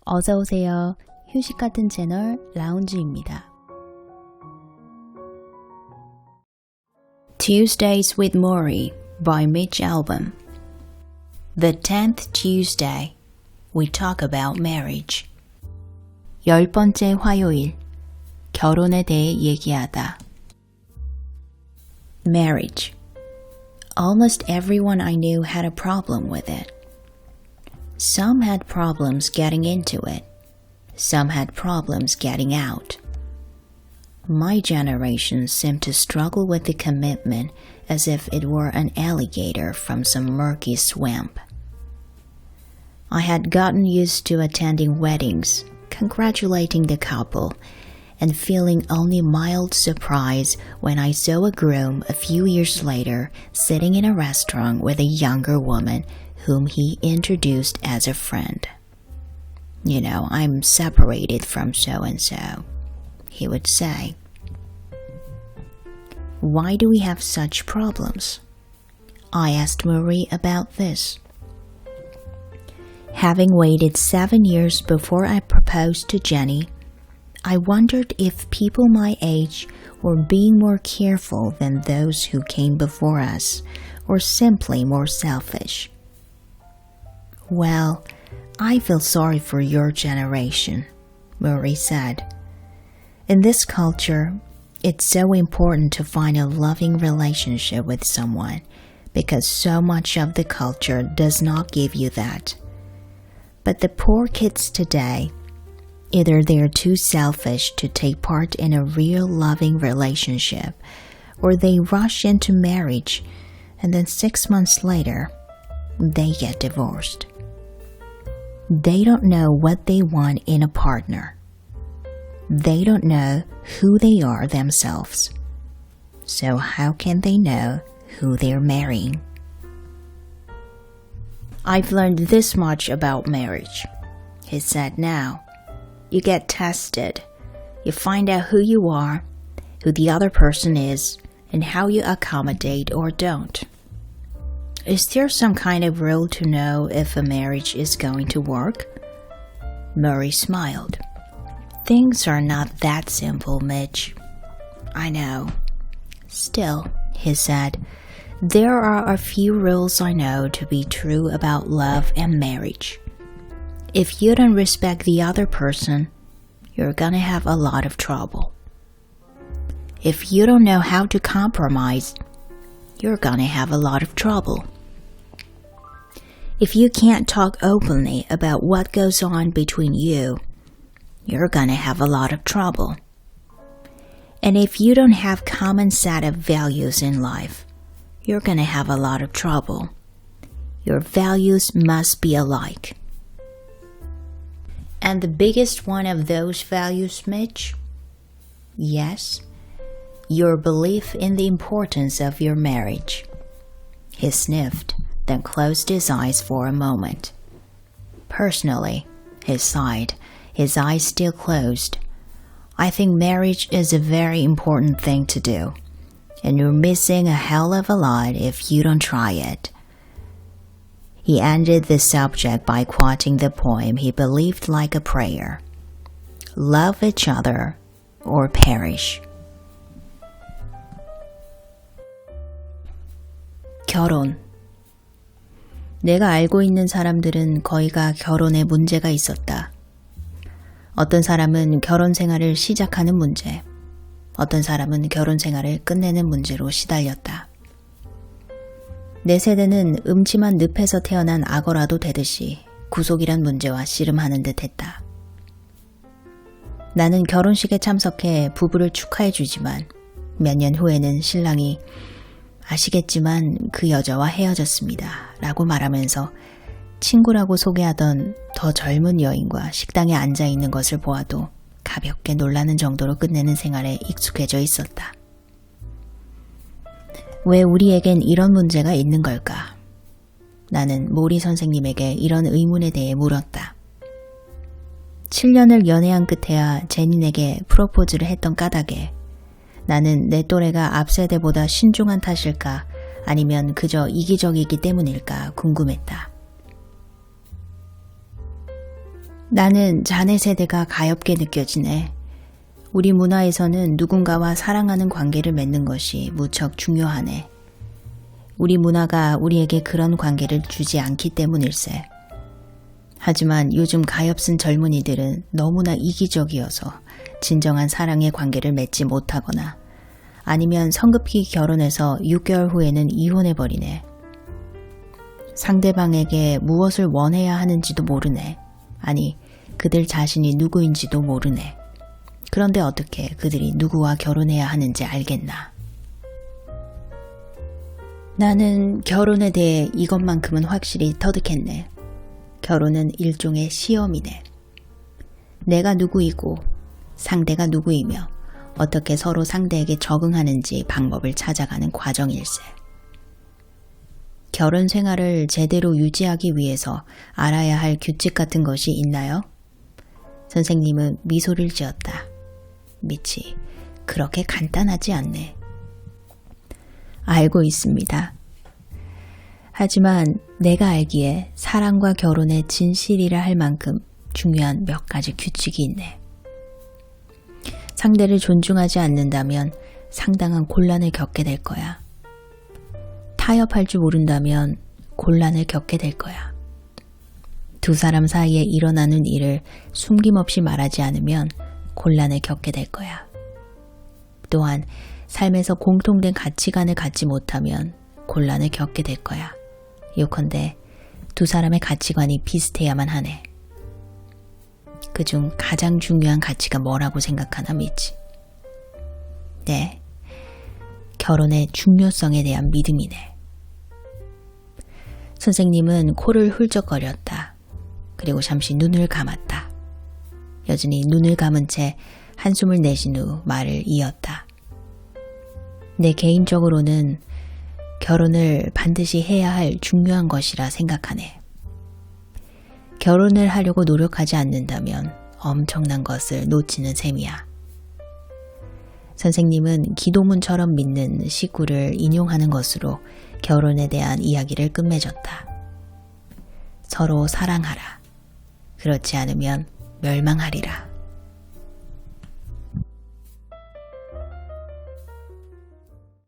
어서 오세요. 휴식 같은 채널 라운지입니다. Tuesdays with Morrie by Mitch Albom. The 10th Tuesday, we talk about marriage. 10번째 화요일, 결혼에 대해 얘기하다. Marriage. Almost everyone I knew had a problem with it. Some had problems getting into it. Some had problems getting out. My generation seemed to struggle with the commitment as if it were an alligator from some murky swamp. I had gotten used to attending weddings, congratulating the couple, and feeling only mild surprise when I saw a groom a few years later sitting in a restaurant with a younger woman whom he introduced as a friend. You know, I'm separated from so-and-so, he would say. Why do we have such problems? I asked Morrie about this. Having waited 7 years before I proposed to Jenny, I wondered if people my age were being more careful than those who came before us, or simply more selfish. Well, I feel sorry for your generation, Morrie said. In this culture, it's so important to find a loving relationship with someone because so much of the culture does not give you that. But the poor kids today, either they're too selfish to take part in a real loving relationship, or they rush into marriage and then 6 months later, they get divorced. They don't know what they want in a partner. They don't know who they are themselves. So how can they know who they're marrying? I've learned this much about marriage, he said now. You get tested. You find out who you are, who the other person is, and how you accommodate or don't. Is there some kind of rule to know if a marriage is going to work? Morrie smiled. Things are not that simple, Mitch. I know. Still, he said, there are a few rules I know to be true about love and marriage. If you don't respect the other person, you're gonna have a lot of trouble. If you don't know how to compromise, you're gonna have a lot of trouble. If you can't talk openly about what goes on between you, you're gonna have a lot of trouble. And if you don't have common set of values in life, you're gonna have a lot of trouble. Your values must be alike. And the biggest one of those values, Mitch? Yes, your belief in the importance of your marriage. He sniffed, then closed his eyes for a moment. Personally, he sighed, his eyes still closed. I think marriage is a very important thing to do, and you're missing a hell of a lot if you don't try it. He ended the subject by quoting the poem he believed like a prayer. Love each other or perish. 결혼. 내가 알고 있는 사람들은 거의가 결혼에 문제가 있었다. 어떤 사람은 결혼 생활을 시작하는 문제, 어떤 사람은 결혼 생활을 끝내는 문제로 시달렸다. 내 세대는 음침한 늪에서 태어난 악어라도 되듯이 구속이란 문제와 씨름하는 듯 했다. 나는 결혼식에 참석해 부부를 축하해 주지만 몇 년 후에는 신랑이 아시겠지만 그 여자와 헤어졌습니다 라고 말하면서 친구라고 소개하던 더 젊은 여인과 식당에 앉아 있는 것을 보아도 가볍게 놀라는 정도로 끝내는 생활에 익숙해져 있었다. 왜 우리에겐 이런 문제가 있는 걸까? 나는 모리 선생님에게 이런 의문에 대해 물었다. 7년을 연애한 끝에야 제닌에게 프로포즈를 했던 까닭에 나는 내 또래가 앞 세대보다 신중한 탓일까 아니면 그저 이기적이기 때문일까 궁금했다. 나는 자네 세대가 가엽게 느껴지네. 우리 문화에서는 누군가와 사랑하는 관계를 맺는 것이 무척 중요하네. 우리 문화가 우리에게 그런 관계를 주지 않기 때문일세. 하지만 요즘 가엾은 젊은이들은 너무나 이기적이어서 진정한 사랑의 관계를 맺지 못하거나 아니면 성급히 결혼해서 6개월 후에는 이혼해버리네. 상대방에게 무엇을 원해야 하는지도 모르네. 아니, 그들 자신이 누구인지도 모르네. 그런데 어떻게 그들이 누구와 결혼해야 하는지 알겠나? 나는 결혼에 대해 이것만큼은 확실히 터득했네. 결혼은 일종의 시험이네. 내가 누구이고 상대가 누구이며 어떻게 서로 상대에게 적응하는지 방법을 찾아가는 과정일세. 결혼 생활을 제대로 유지하기 위해서 알아야 할 규칙 같은 것이 있나요? 선생님은 미소를 지었다. 미치, 그렇게 간단하지 않네. 알고 있습니다. 하지만 내가 알기에 사랑과 결혼의 진실이라 할 만큼 중요한 몇 가지 규칙이 있네. 상대를 존중하지 않는다면 상당한 곤란을 겪게 될 거야. 타협할 줄 모른다면 곤란을 겪게 될 거야. 두 사람 사이에 일어나는 일을 숨김없이 말하지 않으면 곤란을 겪게 될 거야. 또한 삶에서 공통된 가치관을 갖지 못하면 곤란을 겪게 될 거야. 요컨대 두 사람의 가치관이 비슷해야만 하네. 그중 가장 중요한 가치가 뭐라고 생각하나 미치? 네, 결혼의 중요성에 대한 믿음이네. 선생님은 코를 훌쩍거렸다. 그리고 잠시 눈을 감았다. 여전히 눈을 감은 채 한숨을 내쉰 후 말을 이었다. 내 개인적으로는 결혼을 반드시 해야 할 중요한 것이라 생각하네. 결혼을 하려고 노력하지 않는다면 엄청난 것을 놓치는 셈이야. 선생님은 기도문처럼 믿는 시구를 인용하는 것으로 결혼에 대한 이야기를 끝맺었다. 서로 사랑하라. 그렇지 않으면 멸망하리라.